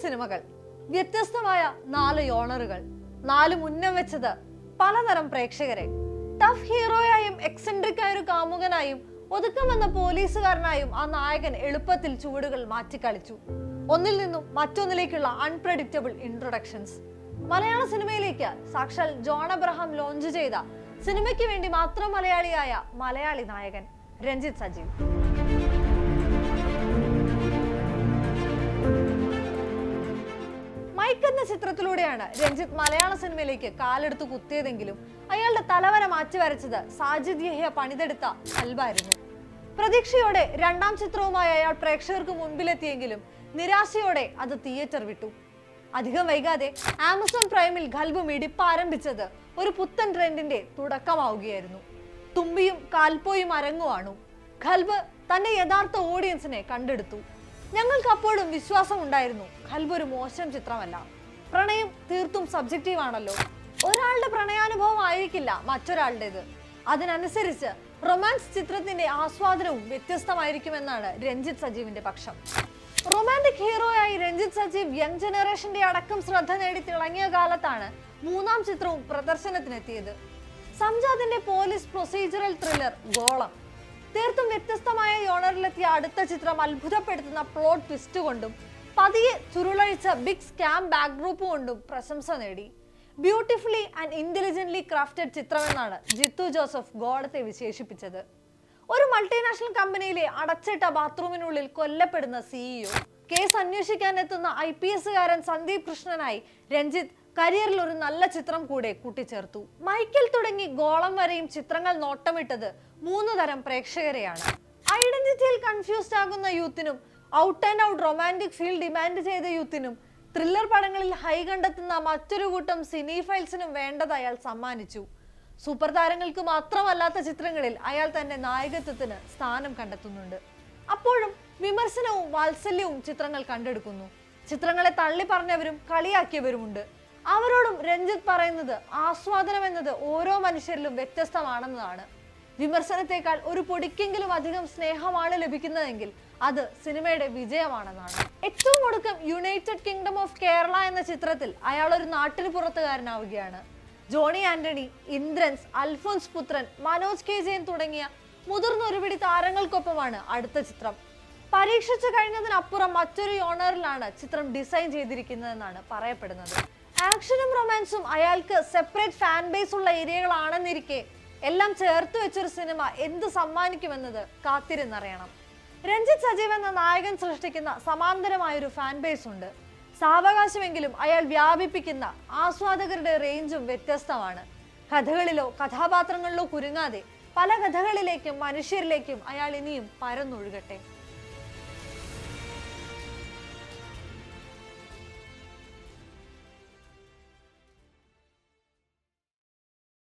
സിനിമകൾ, വ്യത്യസ്തമായ 4 യോണറുകൾ, 4 മുന്നം വെച്ചത്, പലതരം പ്രേക്ഷകരെ. ടഫ് ഹീറോയായും എക്സെൻട്രിക് ആയ ഒരു കാമുകനായും ഒതുക്കം വന്ന പോലീസുകാരനായും ആ നായകൻ എളുപ്പത്തിൽ ചുവടുകൾ മാറ്റിക്കളിച്ചു. ഒന്നിൽ നിന്നും മറ്റൊന്നിലേക്കുള്ള അൺപ്രഡിക്റ്റബിൾ ഇൻട്രൊഡക്ഷൻസ്. മലയാള സിനിമയിലേക്ക് സാക്ഷാൽ ജോൺ അബ്രഹാം ലോഞ്ച് ചെയ്ത സിനിമയ്ക്ക് വേണ്ടി മാത്രം മലയാളിയായ മലയാളി നായകൻ രഞ്ജിത്ത് സജീവ്. മൈക്ക് എന്ന ചിത്രത്തിലൂടെയാണ് രഞ്ജിത്ത് മലയാള സിനിമയിലേക്ക് കാലെടുത്ത് കുത്തിയതെങ്കിലും അയാളുടെ തലവര മാറ്റി വരച്ചത് സാജിദ് യഹ്യ പണിതെടുത്ത ഖൽബായിരുന്നു. പ്രതീക്ഷയോടെ രണ്ടാം ചിത്രവുമായി അയാൾ പ്രേക്ഷകർക്ക് മുൻപിലെത്തിയെങ്കിലും നിരാശയോടെ അത് തിയേറ്റർ വിട്ടു. അധികം വൈകാതെ ആമസോൺ പ്രൈമിൽ ഖൽബ് മിടിപ്പാരംഭിച്ചത് ഒരു പുത്തൻ ട്രെൻഡിന്റെ തുടക്കമാവുകയായിരുന്നു. തുമ്പിയും കാൽപ്പോയും അരങ്ങുവാണു. ഖൽബ് തന്റെ യഥാർത്ഥ ഓഡിയൻസിനെ കണ്ടെടുത്തു. ഞങ്ങൾക്ക് അപ്പോഴും വിശ്വാസം ഉണ്ടായിരുന്നു ഖൽബ് ഒരു മോശം ചിത്രമല്ല. പ്രണയം തീർത്തും സബ്ജക്റ്റീവ് ആണല്ലോ. ഒരാളുടെ പ്രണയാനുഭവം ആയിരിക്കില്ല മറ്റൊരാളുടേത്. അതിനനുസരിച്ച് റൊമാൻസ് ചിത്രത്തിന്റെ ആസ്വാദനവും വ്യത്യസ്തമായിരിക്കുമെന്നാണ് രഞ്ജിത്ത് സജീവിന്റെ പക്ഷം. റൊമാൻറ്റിക് ഹീറോയായി രഞ്ജിത്ത് സജീവ് യങ് ജനറേഷന്റെ അടക്കം ശ്രദ്ധ നേടി തിളങ്ങിയ കാലത്താണ് മൂന്നാം ചിത്രവും പ്രദർശനത്തിനെത്തിയത്. സംജാദിന്റെ പോലീസ് പ്രൊസീജറൽ ത്രില്ലർ ഗോളം. തീർത്തും വ്യത്യസ്തമായ യോണറിലെത്തിയ അടുത്ത ചിത്രം അത്ഭുതപ്പെടുത്തുന്ന പ്ലോട്ട് ട്വിസ്റ്റ് കൊണ്ടും പതിയെ ചുരുളഴിച്ച ബിഗ് സ്കാം ബാക്ക്ഡ്രോപ്പ് കൊണ്ടും പ്രശംസ നേടി. ബ്യൂട്ടിഫുള്ളി ആൻഡ് ഇന്റലിജന്റ്ലി ക്രാഫ്റ്റഡ് ചിത്രമെന്നാണ് ജിത്തു ജോസഫ് ഗോളത്തെ വിശേഷിപ്പിച്ചത്. ഒരു മൾട്ടിനാഷണൽ കമ്പനിയിലെ അടച്ചിട്ട ബാത്റൂമിനുള്ളിൽ കൊല്ലപ്പെടുന്ന സിഇഒ, കേസ് അന്വേഷിക്കാൻ എത്തുന്ന IPS സന്ദീപ് കൃഷ്ണനായി രഞ്ജിത്ത് കരിയറിൽ ഒരു നല്ല ചിത്രം കൂടെ കൂട്ടിച്ചേർത്തു. മൈക്കിൽ തുടങ്ങി ഗോളം വരെയും ചിത്രങ്ങൾ നോട്ടമിട്ടത് 3 തരം പ്രേക്ഷകരെയാണ്. ഐഡന്റിറ്റിയിൽ കൺഫ്യൂസ്ഡ് ആകുന്ന യൂത്തിനും, out and out romantic feel demand ചെയ്ത യൂത്തിനും, ത്രില്ലർ പടങ്ങളിൽ ഹൈ കണ്ടെത്തുന്ന മറ്റൊരു കൂട്ടം സിനിഫൈൽസിനും വേണ്ടത് അയാൾ സമ്മാനിച്ചു. സൂപ്പർ താരങ്ങൾക്ക് മാത്രമല്ലാത്ത ചിത്രങ്ങളിൽ അയാൾ തന്റെ നായകത്വത്തിന് സ്ഥാനം കണ്ടെത്തുന്നുണ്ട്. അപ്പോഴും വിമർശനവും വാത്സല്യവും ചിത്രങ്ങൾ കണ്ടെടുക്കുന്നു. ചിത്രങ്ങളെ തള്ളി പറഞ്ഞവരും കളിയാക്കിയവരുമുണ്ട്. അവരോടും രഞ്ജിത്ത് പറയുന്നത് ആസ്വാദനം എന്നത് ഓരോ മനുഷ്യരിലും വ്യത്യസ്തമാണെന്നതാണ്. വിമർശനത്തെക്കാൾ ഒരു പൊടിക്കെങ്കിലും അധികം സ്നേഹമാണ് ലഭിക്കുന്നതെങ്കിൽ അത് സിനിമയുടെ വിജയമാണെന്നാണ്. ഏറ്റവും ഒടുക്കം യുണൈറ്റഡ് കിങ്ഡം ഓഫ് കേരള എന്ന ചിത്രത്തിൽ അയാൾ ഒരു നാട്ടിന് പുറത്തുകാരനാവുകയാണ്. ജോണി ആന്റണി, ഇന്ദ്രൻസ്, അൽഫോൻസ് പുത്രൻ, മനോജ് കെ ജയൻ തുടങ്ങിയ മുതിർന്ന ഒരുപിടി താരങ്ങൾക്കൊപ്പമാണ് അടുത്ത ചിത്രം. പരീക്ഷിച്ചു കഴിഞ്ഞതിനപ്പുറം മറ്റൊരു യോണറിലാണ് ചിത്രം ഡിസൈൻ ചെയ്തിരിക്കുന്നതെന്നാണ് പറയപ്പെടുന്നത്. ആക്ഷനും റൊമാൻസും അയാൾക്ക് സെപ്പറേറ്റ് ഫാൻ ബേസ് ഉള്ള ഏരിയകളാണെന്നിരിക്കെ എല്ലാം ചേർത്ത് വെച്ചൊരു സിനിമ എന്ത് സമ്മാനിക്കുമെന്നത് കാത്തിരുന്നറിയണം. രഞ്ജിത്ത് സജീവ് എന്ന നായകൻ സൃഷ്ടിക്കുന്ന സമാന്തരമായൊരു ഫാൻ ബേസ് ഉണ്ട്. സാവകാശമെങ്കിലും അയാൾ വ്യാപിപ്പിക്കുന്ന ആസ്വാദകരുടെ റേഞ്ചും വ്യത്യസ്തമാണ്. കഥകളിലോ കഥാപാത്രങ്ങളിലോ കുരുങ്ങാതെ പല കഥകളിലേക്കും മനുഷ്യരിലേക്കും അയാൾ ഇനിയും പരന്നൊഴുകട്ടെ.